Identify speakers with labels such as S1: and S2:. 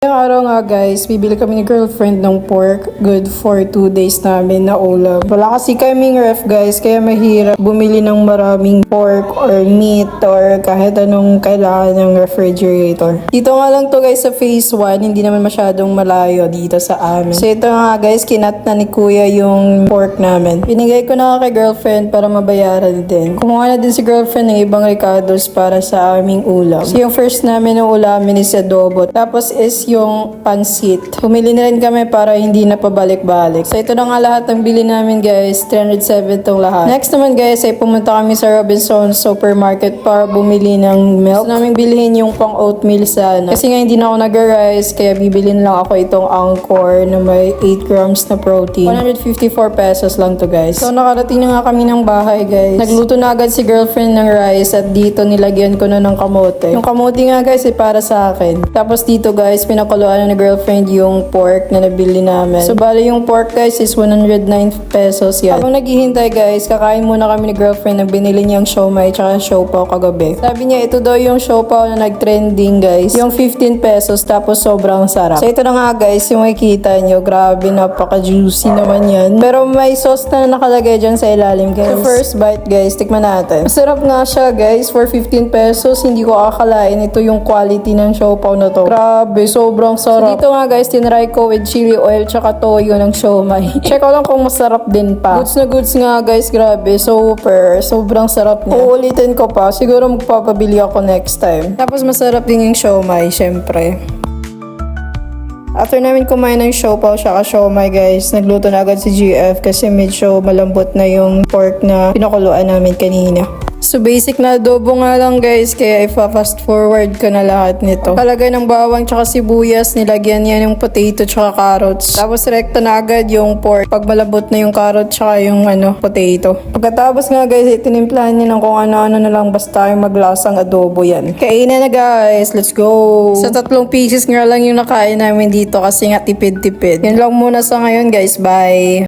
S1: Ngayong araw nga guys, bibili kami ni girlfriend ng pork. Good for 2 days namin na ulam. Wala kasi kaming ref guys, kaya mahirap bumili ng maraming pork or meat or kahit anong kailangan ng refrigerator. Dito nga lang to guys sa phase 1, hindi naman masyadong malayo dito sa amin. So ito nga guys, kinat na ni kuya yung pork namin. Binigay ko na kay girlfriend para mabayaran din. Kumuha na din si girlfriend ng ibang ricados para sa aming ulam. So yung first namin ng ulamin is adobo. Tapos is yung pansit. Pumili na rin kami para hindi na pabalik-balik. So ito na nga lahat ng bili namin guys. 307 tong lahat. Next naman guys ay pumunta kami sa Robinson Supermarket para bumili ng milk. So namin bilhin yung pang oatmeal sana. Kasi nga hindi na ako nag-rice kaya bibilin lang ako itong Angkor na may 8 grams na protein. 154 pesos lang to guys. So nakarating na nga kami ng bahay guys. Nagluto na agad si girlfriend ng rice at dito nilagyan ko na ng kamote. Yung kamote nga guys ay para sa akin. Tapos dito guys pinakuluan na ni girlfriend yung pork na nabili namin. So bali yung pork guys is 109 pesos yan. Habang naghihintay guys, kakain muna kami ni girlfriend na binili niyang siomai tsaka siopaw kagabi. Sabi niya ito daw yung siopaw na nag-trending guys. Yung 15 pesos tapos sobrang sarap. So ito na nga guys, yung makikita nyo. Grabe, napaka-juicy naman yan. Pero may sauce na nakalagay dyan sa ilalim guys. The first bite guys, tikman natin. Masarap nga siya guys. For 15 pesos, hindi ko akalain ito yung quality ng siopaw na to. Grabe, sobrang sarap. So dito nga guys, tinry ko with chili oil tsaka toyo ng siomai. Check ko lang kung masarap din pa. Goods na goods nga guys, grabe. Super. Sobrang sarap niya. Uulitin ko pa. Siguro magpapabili ako next time. Tapos masarap din yung siomai, syempre. After namin kumain ng siopaw tsaka siomai guys, nagluto na agad si GF kasi medyo malambot na yung pork na pinakuluan namin kanina. So basic na adobo nga lang guys, kaya ipa-fast forward ko na lahat nito. Palagay ng bawang tsaka sibuyas, nilagyan niya ng potato tsaka carrots. Tapos rekta na agad yung pork pag malambot na yung carrot tsaka yung potato. Pagkatapos nga guys, itinimplahan niya ng kung ano-ano na lang basta yung maglasang adobo yan. Kainin na guys, let's go! Sa 3 pieces nga lang yung nakain namin dito kasi nga tipid-tipid. Yan lang muna sa ngayon guys, bye!